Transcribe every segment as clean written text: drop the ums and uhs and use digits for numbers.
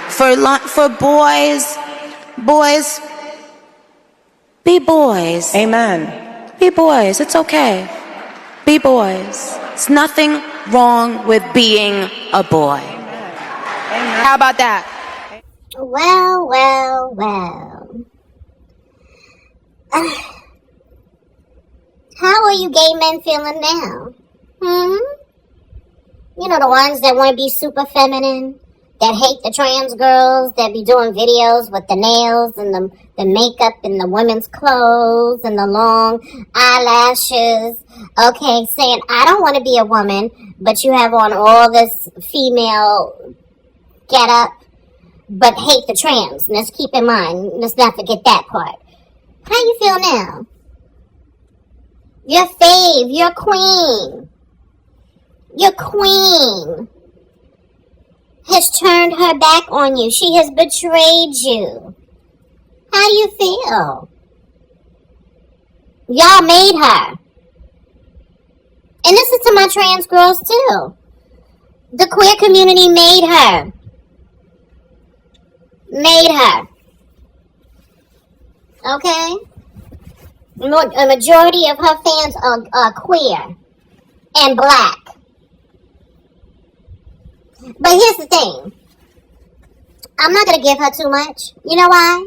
For boys, be boys. Amen. Be boys. It's okay. Be boys. There's nothing wrong with being a boy. Amen. How about that? Well. How are you gay men feeling now? You know, the ones that want to be super feminine, that hate the trans girls, that be doing videos with the nails and the makeup and the women's clothes and the long eyelashes. Okay, saying, I don't want to be a woman, but you have on all this female get up, but hate the trans. Let's keep in mind, let's not forget that part. How you feel now? Your fave, your queen. Your queen has turned her back on you. She has betrayed you. How do you feel? Y'all made her. And this is to my trans girls too. The queer community made her. Okay? A majority of her fans are queer and black. But here's the thing. I'm not going to give her too much. You know why?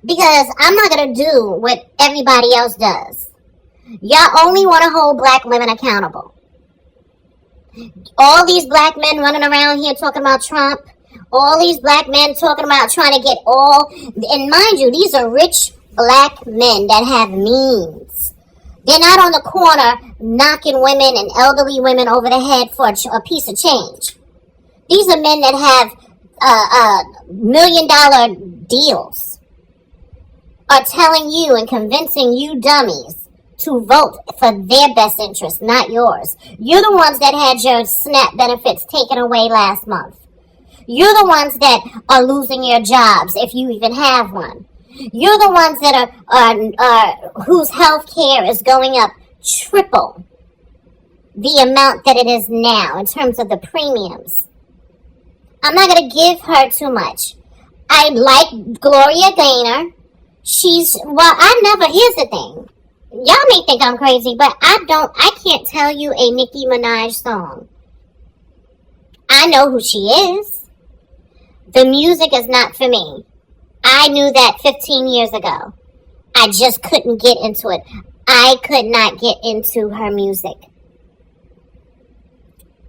Because I'm not going to do what everybody else does. Y'all only want to hold black women accountable. All these black men running around here talking about Trump. All these black men talking about trying to get all... And mind you, these are rich black men that have means. They're not on the corner knocking women and elderly women over the head for a piece of change. These are men that have $1 million deals. Are telling you and convincing you dummies to vote for their best interest, not yours. You're the ones that had your SNAP benefits taken away last month. You're the ones that are losing your jobs, if you even have one. You're the ones that are whose health care is going up triple the amount that it is now in terms of the premiums. I'm not going to give her too much. I like Gloria Gaynor. Here's the thing. Y'all may think I'm crazy, but I can't tell you a Nicki Minaj song. I know who she is. The music is not for me. I knew that 15 years ago. I just couldn't get into it. I could not get into her music.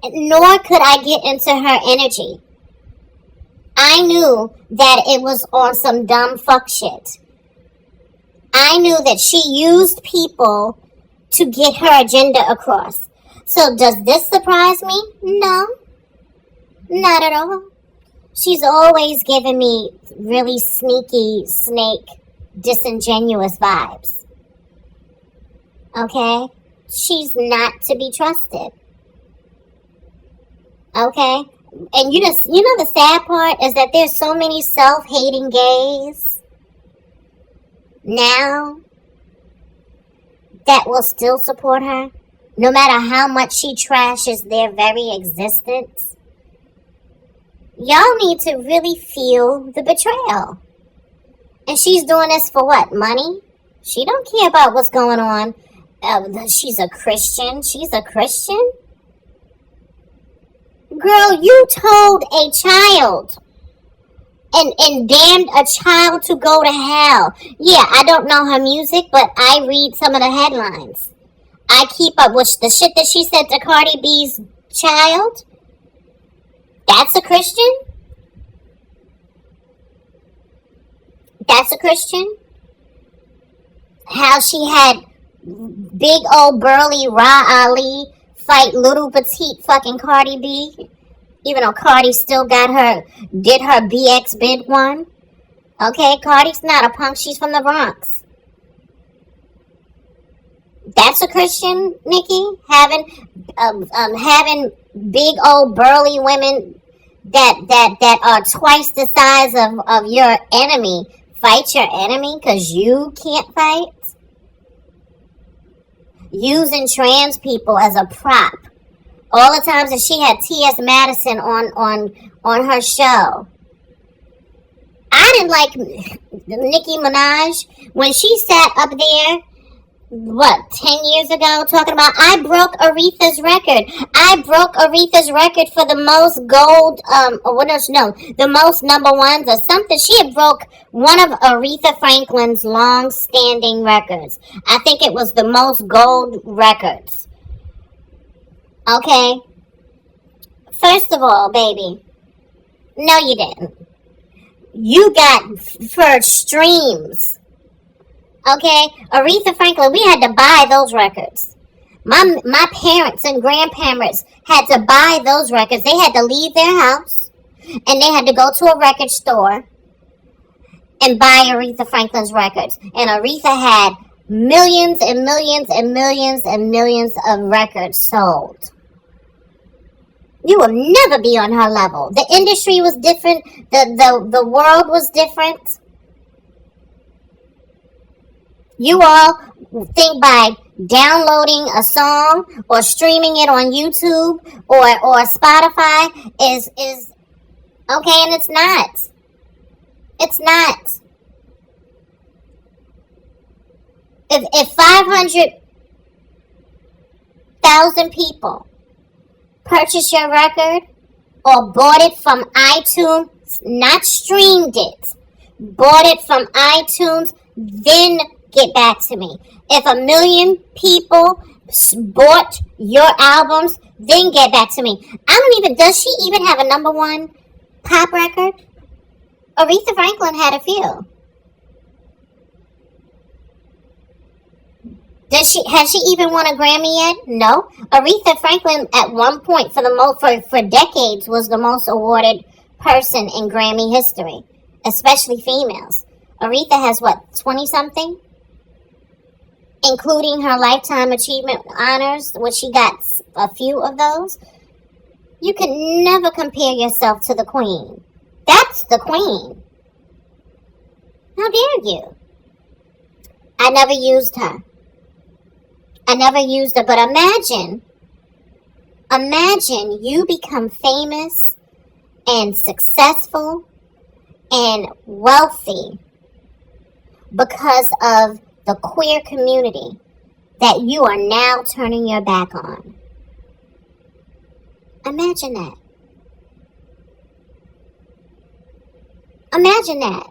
Nor could I get into her energy. I knew that it was on some dumb fuck shit. I knew that she used people to get her agenda across. So does this surprise me? No. Not at all. She's always given me really sneaky, snake, disingenuous vibes. Okay? She's not to be trusted. Okay? And you know the sad part is that there's so many self-hating gays now that will still support her, no matter how much she trashes their very existence. Y'all need to really feel the betrayal. And she's doing this for what? Money? She don't care about what's going on. She's a Christian. She's a Christian? Girl, you told a child and damned a child to go to hell. Yeah, I don't know her music, but I read some of the headlines. I keep up with the shit that she said to Cardi B's child. That's a Christian? That's a Christian? How she had big old burly Ra Ali fight little petite fucking Cardi B, even though Cardi still did her BX bid one. Okay, Cardi's not a punk, she's from the Bronx. That's a Christian, Nikki? Having big old burly women that are twice the size of your enemy fight your enemy because you can't fight? Using trans people as a prop All the times that she had T.S. Madison on her show. I didn't like Nicki Minaj when she sat up there, 10 years ago, talking about, I broke Aretha's record. I broke Aretha's record for the most gold, the most number ones or something. She had broke one of Aretha Franklin's long-standing records. I think it was the most gold records. Okay? First of all, baby, no you didn't. You got for streams. Okay? Aretha Franklin, we had to buy those records. My parents and grandparents had to buy those records. They had to leave their house and they had to go to a record store and buy Aretha Franklin's records. And Aretha had millions and millions and millions and millions of records sold. You will never be on her level. The industry was different. The world was different. You all think by downloading a song or streaming it on YouTube or Spotify is okay, and it's not. It's not. If 500,000 people purchase your record or bought it from iTunes, not streamed it, bought it from iTunes, then get back to me. If 1 million people bought your albums, then get back to me. Does she even have a number one pop record? Aretha Franklin had a few. Has she even won a Grammy yet? No. Aretha Franklin at one point for decades was the most awarded person in Grammy history, especially females. Aretha has 20 something? Including her Lifetime Achievement honors, which she got a few of those. You can never compare yourself to the queen. That's the queen. How dare you? I never used her. But imagine you become famous and successful and wealthy because of the queer community that you are now turning your back on. Imagine that. Imagine that.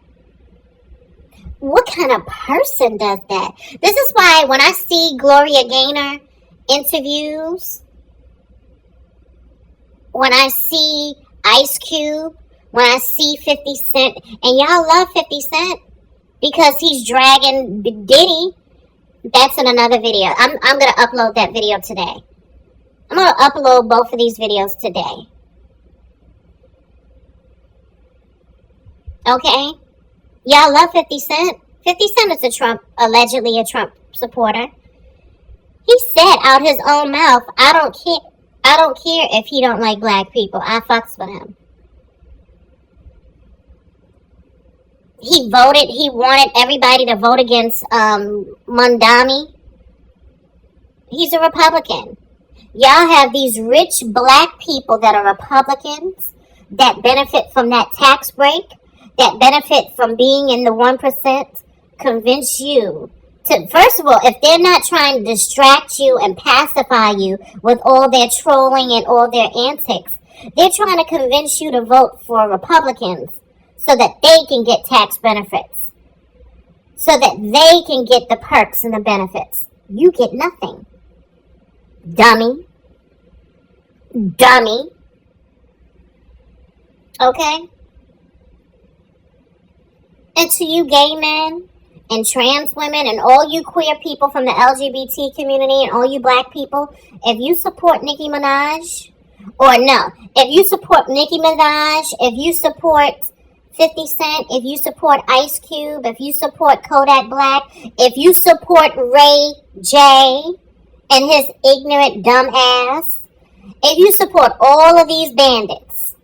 What kind of person does that? This is why when I see Gloria Gaynor interviews, when I see Ice Cube, when I see 50 Cent, and y'all love 50 Cent because he's dragging Diddy. That's in another video. I'm going to upload that video today. I'm going to upload both of these videos today. Okay? Y'all love 50 Cent. 50 Cent is allegedly a Trump supporter. He said out his own mouth, I don't care if he don't like black people. I fucks with him. He wanted everybody to vote against Mondami. He's a Republican. Y'all have these rich black people that are Republicans that benefit from that tax break, that benefit from being in the 1%, convince you to, first of all, if they're not trying to distract you and pacify you with all their trolling and all their antics, they're trying to convince you to vote for Republicans so that they can get tax benefits, so that they can get the perks and the benefits. You get nothing. Dummy. Okay? And to you gay men and trans women and all you queer people from the LGBT community and all you black people, if you support Nicki Minaj, if you support Nicki Minaj, if you support 50 Cent, if you support Ice Cube, if you support Kodak Black, if you support Ray J and his ignorant dumb ass, if you support all of these bandits,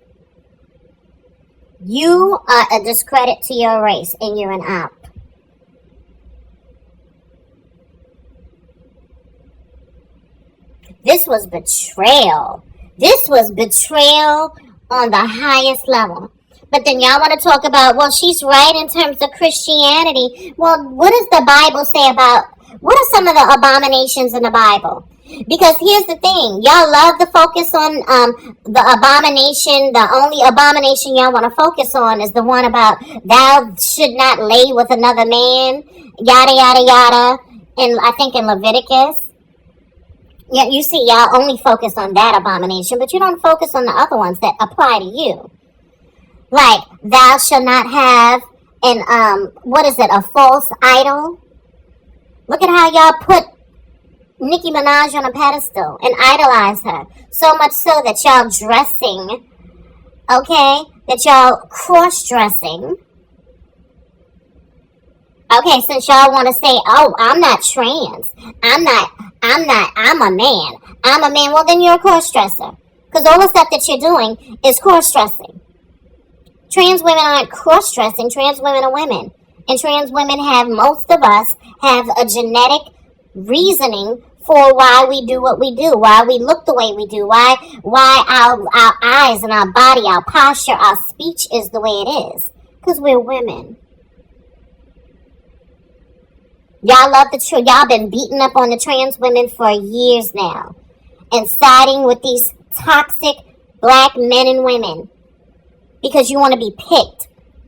you are a discredit to your race and you're an op. This was betrayal. This was betrayal on the highest level. But then y'all want to talk about, well, she's right in terms of Christianity. Well, what does the Bible say about, what are some of the abominations in the Bible? Because here's the thing, y'all love to focus on the abomination. The only abomination y'all want to focus on is the one about thou should not lay with another man, yada, yada, yada. And I think in Leviticus. Yeah, you see, y'all only focus on that abomination, but you don't focus on the other ones that apply to you. Like, thou shalt not have a false idol? Look at how y'all put Nicki Minaj on a pedestal and idolize her. So much so that y'all dressing, okay, that y'all cross-dressing. Okay, since y'all want to say, oh, I'm not trans. I'm a man. I'm a man. Well, then you're a cross-dresser. Because all the stuff that you're doing is cross-dressing. Trans women aren't cross-dressing. Trans women are women. And trans women most of us have a genetic reasoning for why we do what we do, why we look the way we do, why our eyes and our body, our posture, our speech is the way it is. Because we're women. Y'all been beating up on the trans women for years now. And siding with these toxic black men and women. Because you want to be picked.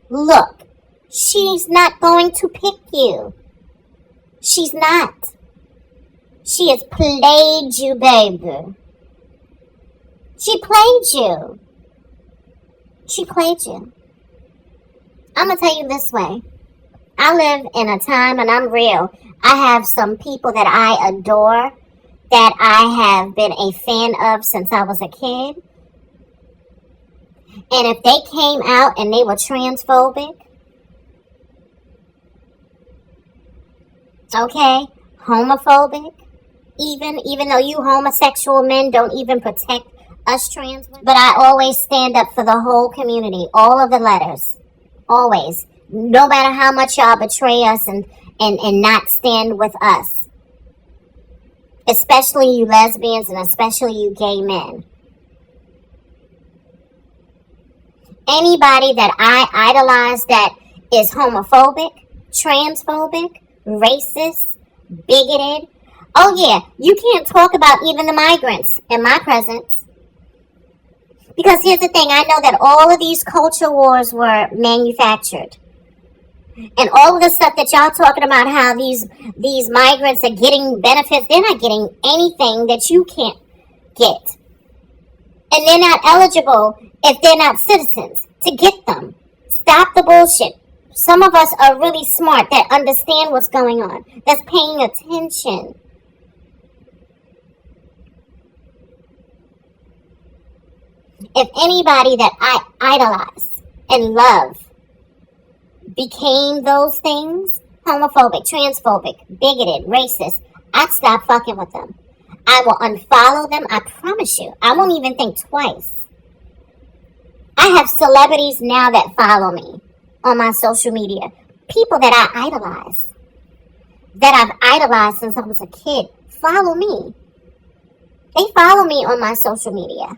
Look, she's not going to pick you. She's not. She has played you, baby. She played you. She played you. I'm going to tell you this way. I live in a time, and I'm real. I have some people that I adore, that I have been a fan of since I was a kid. And if they came out and they were transphobic, okay, homophobic, even though you homosexual men don't even protect us trans women. But I always stand up for the whole community, all of the letters, always. No matter how much y'all betray us and not stand with us. Especially you lesbians and especially you gay men. Anybody that I idolize that is homophobic, transphobic, racist, bigoted. Oh yeah, you can't talk about even the migrants in my presence. Because here's the thing, I know that all of these culture wars were manufactured. And all of the stuff that y'all talking about, how these migrants are getting benefits, they're not getting anything that you can't get. And they're not eligible if they're not citizens to get them. Stop the bullshit. Some of us are really smart that understand what's going on, that's paying attention. If anybody that I idolize and love became those things, homophobic, transphobic, bigoted, racist, I'd stop fucking with them. I will unfollow them, I promise you. I won't even think twice. I have celebrities now that follow me on my social media. People that I idolize. That I've idolized since I was a kid. Follow me. They follow me on my social media.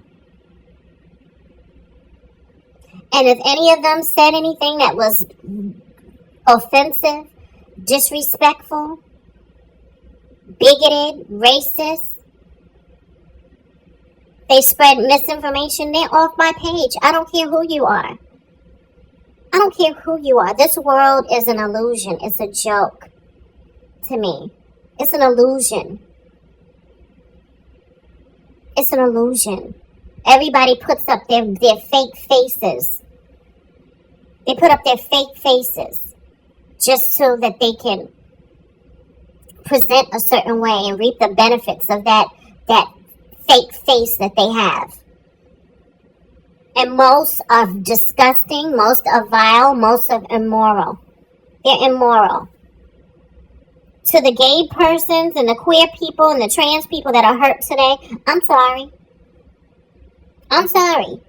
And if any of them said anything that was offensive, disrespectful, bigoted, racist, they spread misinformation, they're off my page. I don't care who you are. I don't care who you are. This world is an illusion. It's a joke to me. It's an illusion. It's an illusion. Everybody puts up their fake faces. They put up their fake faces just so that they can present a certain way and reap the benefits of that fake face that they have. And most are disgusting, most are vile, most are immoral. They're immoral. To the gay persons and the queer people and the trans people that are hurt today, I'm sorry. I'm sorry.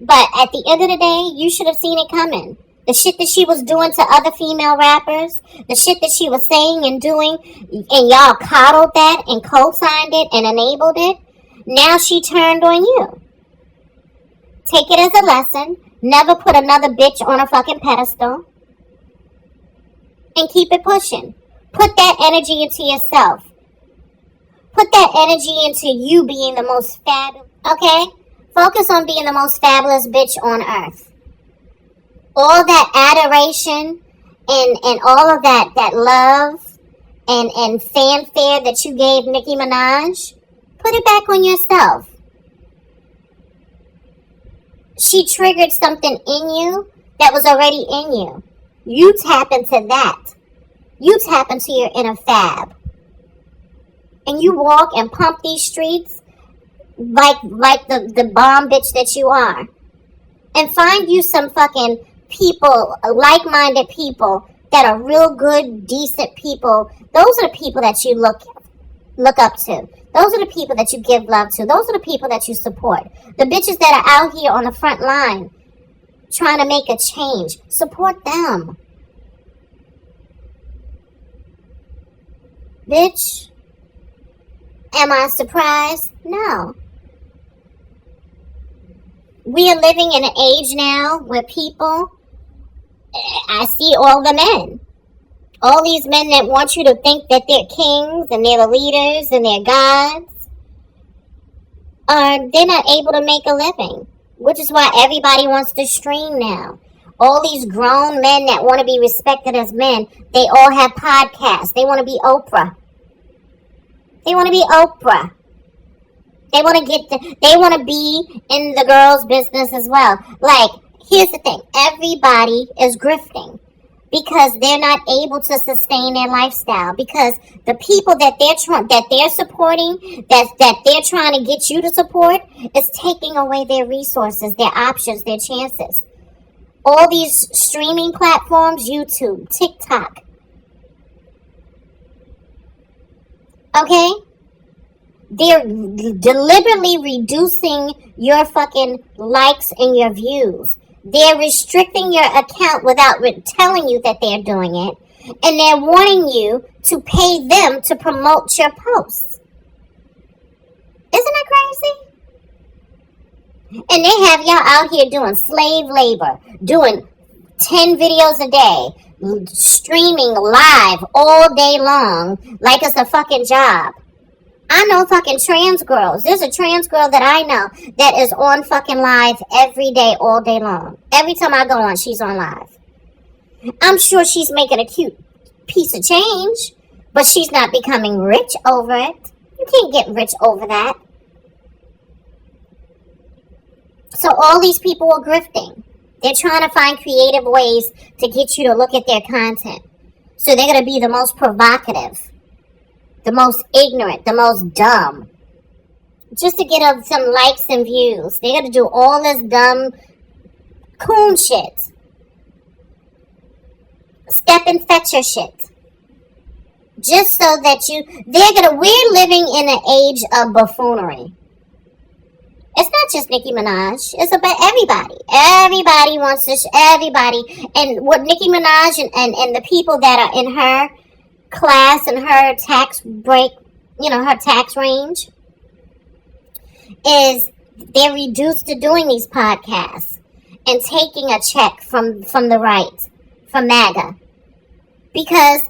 But at the end of the day, you should have seen it coming. The shit that she was doing to other female rappers, the shit that she was saying and doing, and y'all coddled that and co-signed it and enabled it. Now she turned on you. Take it as a lesson. Never put another bitch on a fucking pedestal. And keep it pushing. Put that energy into yourself. Put that energy into you being the most fabulous. Okay? Focus on being the most fabulous bitch on earth. All that adoration and all of that love and fanfare that you gave Nicki Minaj, put it back on yourself. She triggered something in you that was already in you. You tap into that. You tap into your inner fab. And you walk and pump these streets like the bomb bitch that you are. And find you some fucking people, like-minded people that are real good, decent people. Those are the people that you look up to. Those are the people that you give love to. Those are the people that you support. The bitches that are out here on the front line trying to make a change, support them. Bitch, am I surprised? No. We are living in an age now where people, I see all the men. All these men that want you to think that they're kings and they're the leaders and they're gods, they're not able to make a living, which is why everybody wants to stream now. All these grown men that want to be respected as men, they all have podcasts. They want to be Oprah. They want to be Oprah. They want to be in the girls' business as well. Like, here's the thing. Everybody is grifting because they're not able to sustain their lifestyle. Because the people that they're supporting, that they're trying to get you to support, is taking away their resources, their options, their chances. All these streaming platforms, YouTube, TikTok. Okay? They're deliberately reducing your fucking likes and your views. They're restricting your account without telling you that they're doing it. And they're wanting you to pay them to promote your posts. Isn't that crazy? And they have y'all out here doing slave labor, doing 10 videos a day, streaming live all day long like it's a fucking job. I know fucking trans girls. There's a trans girl that I know that is on fucking live every day, all day long. Every time I go on, she's on live. I'm sure she's making a cute piece of change, but she's not becoming rich over it. You can't get rich over that. So all these people are grifting. They're trying to find creative ways to get you to look at their content. So they're going to be the most provocative, the most ignorant, the most dumb. Just to get some likes and views. They're going to do all this dumb coon shit. Step and fetcher shit. Just so that we're living in an age of buffoonery. It's not just Nicki Minaj. It's about everybody. Everybody wants this. Everybody. And what Nicki Minaj and the people that are in her class and her tax break, her tax range, is they're reduced to doing these podcasts and taking a check from the right, from MAGA. Because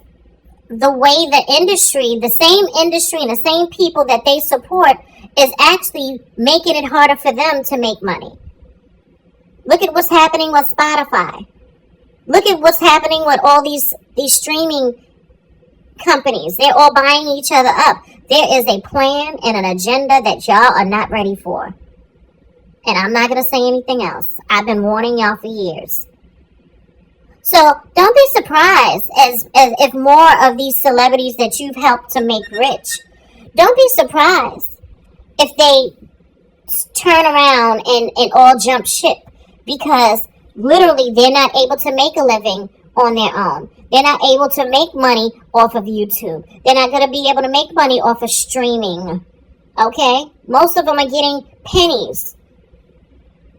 the way the same industry and the same people that they support is actually making it harder for them to make money. Look at what's happening with Spotify. Look at what's happening with all these streaming companies. They're all buying each other up. There is a plan and an agenda that y'all are not ready for. And I'm not going to say anything else. I've been warning y'all for years. So don't be surprised as if more of these celebrities that you've helped to make rich, don't be surprised if they turn around and all jump ship, because literally they're not able to make a living on their own. They're not able to make money off of YouTube. They're not going to be able to make money off of streaming. Okay? Most of them are getting pennies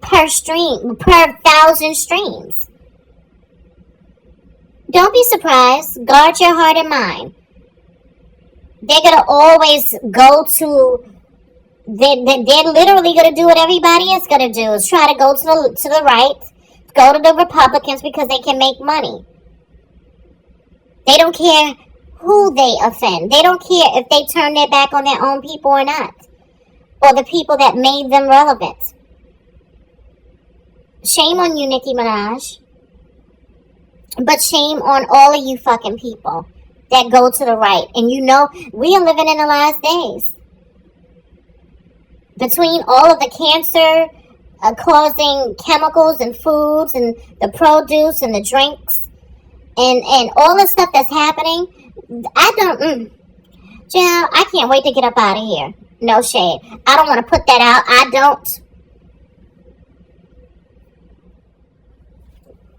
per 1,000 streams. Don't be surprised. Guard your heart and mind. They're going to always go to They're literally going to do what everybody is going to do, is try to go to the right, go to the Republicans because they can make money. They don't care who they offend. They don't care if they turn their back on their own people or not, or the people that made them relevant. Shame on you, Nicki Minaj. But shame on all of you fucking people that go to the right. And you know, we are living in the last days. Between all of the cancer causing chemicals and foods and the produce and the drinks and all the stuff that's happening, Jill, I can't wait to get up out of here. No shade. I don't want to put that out. I don't.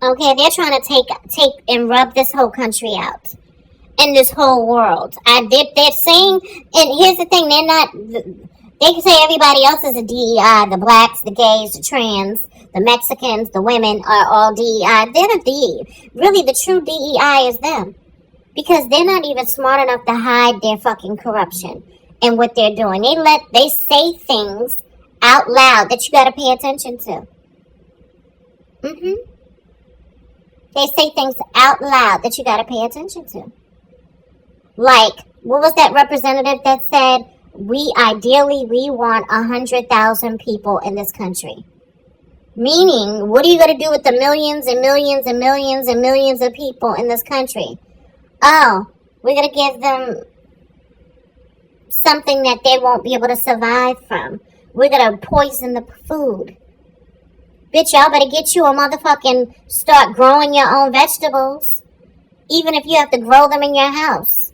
Okay, they're trying to take and rub this whole country out. And this whole world. They're saying, and here's the thing, they can say everybody else is a DEI, the blacks, the gays, the trans, the Mexicans, the women are all DEI. They're the DEI. Really, the true DEI is them. Because they're not even smart enough to hide their fucking corruption and what they're doing. They say things out loud that you gotta pay attention to. They say things out loud that you gotta pay attention to. Like, what was that representative that said, we want 100,000 people in this country? Meaning, what are you going to do with the millions and millions and millions and millions of people in this country? Oh, we're going to give them something that they won't be able to survive from. We're going to poison the food. Bitch, y'all better get you a motherfucking start growing your own vegetables. Even if you have to grow them in your house.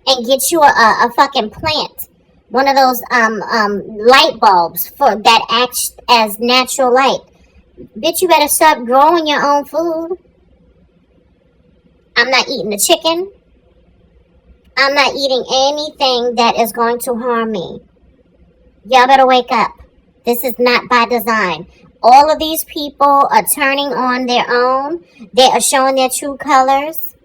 And get you a fucking plant. One of those light bulbs that act as natural light. Bitch, you better start growing your own food. I'm not eating the chicken. I'm not eating anything that is going to harm me. Y'all better wake up. This is not by design. All of these people are turning on their own. They are showing their true colors.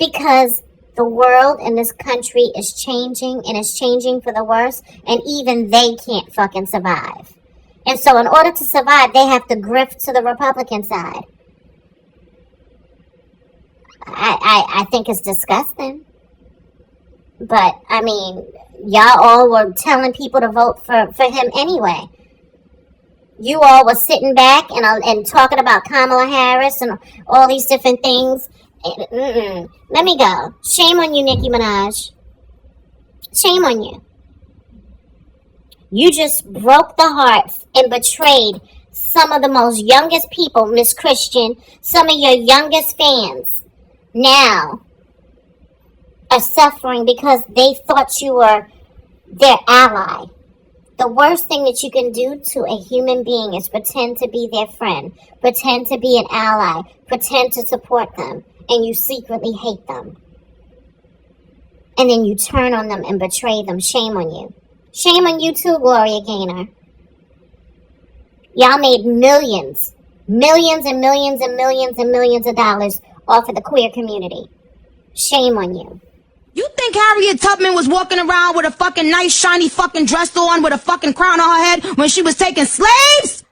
Because the world and this country is changing, and it's changing for the worse, and even they can't fucking survive. And so in order to survive, they have to grift to the Republican side. I think it's disgusting. But, I mean, y'all all were telling people to vote for him anyway. You all were sitting back and talking about Kamala Harris and all these different things. Let me go. Shame on you, Nicki Minaj. Shame on you. You just broke the hearts and betrayed some of the most youngest people, Miss Christian, some of your youngest fans now are suffering because they thought you were their ally. The worst thing that you can do to a human being is pretend to be their friend, pretend to be an ally, pretend to support them. And you secretly hate them. And then you turn on them and betray them. Shame on you. Shame on you too, Gloria Gaynor. Y'all made millions. Millions and millions and millions and millions of dollars off of the queer community. Shame on you. You think Harriet Tubman was walking around with a fucking nice shiny fucking dress on with a fucking crown on her head when she was taking slaves?